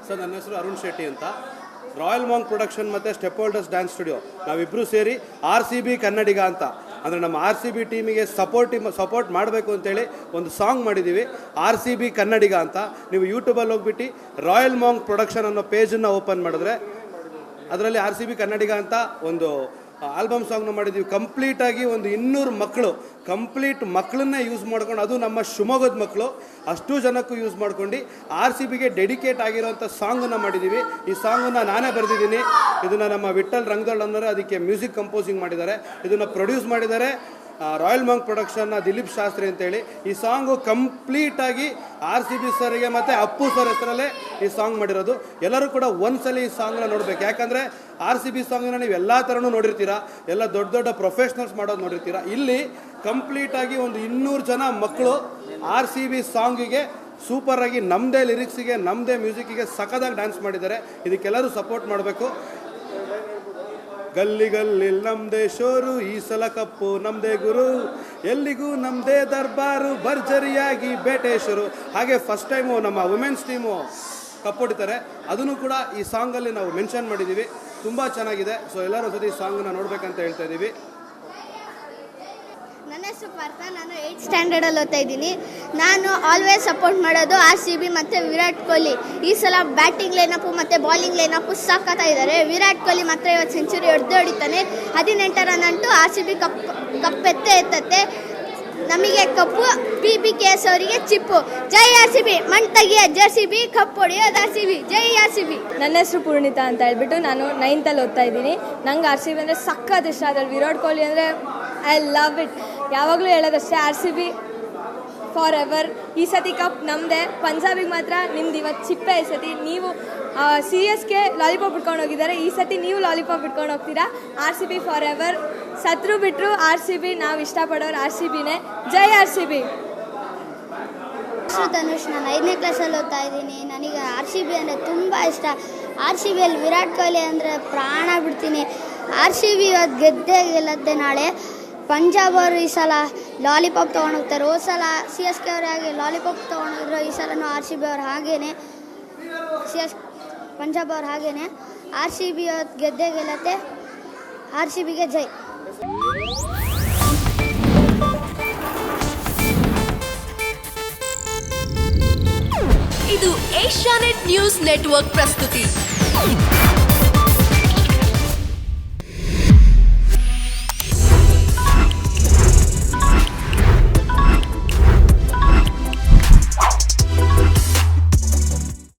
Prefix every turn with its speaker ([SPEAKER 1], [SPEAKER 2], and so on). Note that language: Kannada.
[SPEAKER 1] ಸರ್, ನನ್ನ ಹೆಸರು ಅರುಣ್ ಶೆಟ್ಟಿ ಅಂತ. ರಾಯಲ್ ಮಾಂಕ್ ಪ್ರೊಡಕ್ಷನ್ ಮತ್ತು ಸ್ಟೆಪ್ ಹೋಲ್ಡರ್ಸ್ ಡ್ಯಾನ್ಸ್ ಸ್ಟುಡಿಯೋ ನಾವಿಬ್ಬರು ಸೇರಿ RCB ಕನ್ನಡಿಗ ಅಂತ, ಅಂದರೆ ನಮ್ಮ RCB ಟೀಮಿಗೆ ಸಪೋರ್ಟ್ ಮಾಡಬೇಕು ಅಂತೇಳಿ ಒಂದು ಸಾಂಗ್ ಮಾಡಿದ್ದೀವಿ, RCB ಕನ್ನಡಿಗ ಅಂತ. ನೀವು ಯೂಟ್ಯೂಬಲ್ಲಿ ಹೋಗ್ಬಿಟ್ಟು ರಾಯಲ್ ಮಾಂಕ್ ಪ್ರೊಡಕ್ಷನ್ ಅನ್ನೋ ಪೇಜನ್ನು ಓಪನ್ ಮಾಡಿದ್ರೆ ಅದರಲ್ಲಿ RCB ಕನ್ನಡಿಗ ಅಂತ ಒಂದು ಆಲ್ಬಮ್ ಸಾಂಗ್ನ ಮಾಡಿದ್ದೀವಿ. ಕಂಪ್ಲೀಟಾಗಿ ಒಂದು 200 ಮಕ್ಕಳು ಮಕ್ಕಳನ್ನೇ ಯೂಸ್ ಮಾಡ್ಕೊಂಡು, ಅದು ನಮ್ಮ ಶಿವಮೊಗ್ಗದ ಮಕ್ಕಳು, ಅಷ್ಟು ಜನಕ್ಕೂ ಯೂಸ್ ಮಾಡ್ಕೊಂಡು RCBಗೆ ಡೆಡಿಕೇಟ್ ಆಗಿರೋಂಥ ಸಾಂಗನ್ನು ಮಾಡಿದ್ದೀವಿ. ಈ ಸಾಂಗನ್ನು ನಾನೇ ಬರೆದಿದ್ದೀನಿ. ಇದನ್ನು ನಮ್ಮ ವಿಠಲ್ ರಂಗದಳ್ ಅಂದರೆ ಅದಕ್ಕೆ ಮ್ಯೂಸಿಕ್ ಕಂಪೋಸಿಂಗ್ ಮಾಡಿದ್ದಾರೆ. ಇದನ್ನು ಪ್ರೊಡ್ಯೂಸ್ ಮಾಡಿದ್ದಾರೆ ರಾಯಲ್ ಮಾಂಕ್ ಪ್ರೊಡಕ್ಷನ್ನ ದಿಲೀಪ್ ಶಾಸ್ತ್ರಿ ಅಂತೇಳಿ. ಈ ಸಾಂಗು ಕಂಪ್ಲೀಟಾಗಿ RCB ಸರ್ಗೆ ಮತ್ತು ಅಪ್ಪು ಸರ್ ಹೆಸರಲ್ಲೇ ಈ ಸಾಂಗ್ ಮಾಡಿರೋದು. ಎಲ್ಲರೂ ಕೂಡ ಒಂದ್ಸಲ ಈ ಸಾಂಗ್ನ ನೋಡಬೇಕು. ಯಾಕಂದರೆ RCB ಸಾಂಗನ್ನ ನೀವು ಎಲ್ಲ ಥರನೂ ನೋಡಿರ್ತೀರ, ಎಲ್ಲ ದೊಡ್ಡ ದೊಡ್ಡ ಪ್ರೊಫೆಷ್ನಲ್ಸ್ ಮಾಡೋದು ನೋಡಿರ್ತೀರ. ಇಲ್ಲಿ ಕಂಪ್ಲೀಟಾಗಿ ಒಂದು 200 ಜನ ಮಕ್ಕಳು RCB ಸಾಂಗಿಗೆ ಸೂಪರಾಗಿ ನಮ್ಮದೇ ಲಿರಿಕ್ಸಿಗೆ, ನಮ್ಮದೇ ಮ್ಯೂಸಿಕ್ಕಿಗೆ ಸಖತ್ತಾಗಿ ಡ್ಯಾನ್ಸ್ ಮಾಡಿದ್ದಾರೆ. ಇದಕ್ಕೆಲ್ಲರೂ ಸಪೋರ್ಟ್ ಮಾಡಬೇಕು. ಗಲ್ಲಿ ಗಲ್ಲಿ ನಮ್ದೇ ಶೋರು, ಈ ಸಲ ಕಪ್ಪು ನಮ್ದೇ ಗುರು, ಎಲ್ಲಿಗೂ ನಮ್ಮದೇ ದರ್ಬಾರು, ಭರ್ಜರಿಯಾಗಿ ಬೇಟೇಶ್ವರು. ಹಾಗೆ ಫಸ್ಟ್ ಟೈಮು ನಮ್ಮ ವುಮೆನ್ಸ್ ಟೀಮು ಕಪ್ಪೊಡಿತಾರೆ, ಅದನ್ನು ಕೂಡ ಈ ಸಾಂಗಲ್ಲಿ ನಾವು ಮೆನ್ಷನ್ ಮಾಡಿದ್ದೀವಿ. ತುಂಬ ಚೆನ್ನಾಗಿದೆ. ಸೊ ಎಲ್ಲರೂ ಒಂದ್ಸತಿ ಈ ಸಾಂಗನ್ನು ನೋಡಬೇಕಂತ ಹೇಳ್ತಾ ಇದ್ದೀವಿ.
[SPEAKER 2] ನನ್ನ ಹೆಸರು ಪಾರ್ಥ, ನಾನು 8th ಸ್ಟ್ಯಾಂಡರ್ಡಲ್ಲಿ ಓದ್ತಾ ಇದ್ದೀನಿ. ನಾನು ಆಲ್ವೇಸ್ ಸಪೋರ್ಟ್ ಮಾಡೋದು RCB ಮತ್ತು ವಿರಾಟ್ ಕೊಹ್ಲಿ. ಈ ಸಲ ಬ್ಯಾಟಿಂಗ್ ಲೈನಪ್ಪು ಮತ್ತು ಬಾಲಿಂಗ್ ಲೈನಪ್ಪು ಸಾಕಾಗ್ತಾ ಇದ್ದಾರೆ. ವಿರಾಟ್ ಕೊಹ್ಲಿ ಮಾತ್ರ ಇವತ್ತು ಸೆಂಚುರಿ ಹೊಡೆದಿದ್ದಾನೆ. 18 ರನ್ ಅಂತೂ RCB ಕಪ್ ಎತ್ತತ್ತೆ. ನಮಗೆ ಕಪ್ಪು, PBKS ಅವರಿಗೆ ಚಿಪ್ಪು. ಜೈ RCB, ಮಣ್ ತೆಗಿಯ JCB, ಕಪ್ ಹೊಡೆಯೋದು RCB. ಜೈ RCB.
[SPEAKER 3] ನನ್ನ ಹೆಸರು ಪೂರ್ಣಿತಾ ಅಂತ ಹೇಳ್ಬಿಟ್ಟು ನಾನು 9th ಓದ್ತಾ ಇದ್ದೀನಿ. ನಂಗೆ RCB ಅಂದರೆ ಸಖತ್ ಇಷ್ಟ. ಅದ್ರಲ್ಲಿ ವಿರಾಟ್ ಕೊಹ್ಲಿ ಅಂದರೆ ಐ ಲವ್ ಇಟ್. ಯಾವಾಗಲೂ ಹೇಳೋದಷ್ಟೇ, RCB ಫಾರ್ ಎವರ್. ಈ ಸತಿ ಕಪ್ ನಮ್ಮದೇ. ಪಂಜಾಬಿಗೆ ಮಾತ್ರ ನಿಮ್ದು ಇವತ್ತು ಚಿಪ್ಪೆ. ಈ ಸತಿ ನೀವು CSK ಲಾಲಿಪಾಪ್ ಇಟ್ಕೊಂಡು ಹೋಗಿದ್ದಾರೆ, ಈ ಸತಿ ನೀವು ಲಾಲಿಪಾಪ್ ಇಟ್ಕೊಂಡು ಹೋಗ್ತೀರಾ. RCB for ever. ಸತ್ರು ಬಿಟ್ಟರು RCB, ನಾವು ಇಷ್ಟಪಡೋರು RCBನೇ. ಜೈ RCB.
[SPEAKER 2] ಧನುಷ್, ನಾನು 5ನೇ ಕ್ಲಾಸಲ್ಲಿ ಓದ್ತಾ ಇದ್ದೀನಿ. ನನಗೆ RCB ಅಂದರೆ ತುಂಬ ಇಷ್ಟ. RCBಯಲ್ಲಿ ವಿರಾಟ್ ಕೊಹ್ಲಿ ಅಂದರೆ ಪ್ರಾಣ ಬಿಡ್ತೀನಿ. RCB ಇವತ್ತು ಗೆಲ್ಲತ್ತೆ. ನಾಳೆ ಪಂಜಾಬ್ ಅವರು ಈ ಸಲ ಲಾಲಿಪಾಪ್ ತೊಗೊಂಡೋಗ್ತಾರೆ. ಹೋದ ಸಲ CSK ಅವರು ಹಾಗೆ ಲಾಲಿಪಾಪ್ ತೊಗೊಂಡೋಗಿದ್ರು, ಈ ಸಲನೂ RCB ಅವ್ರು ಹಾಗೇನೆ, ಪಂಜಾಬ್ ಅವ್ರು ಹಾಗೇನೆ. RCB ಇವತ್ತು ಗೆಲ್ಲತ್ತೆ. RCBಗೆ ಜೈ.
[SPEAKER 4] ಇದು ಏಷ್ಯಾನೆಟ್ ನ್ಯೂಸ್ ನೆಟ್ವರ್ಕ್ ಪ್ರಸ್ತುತಿ.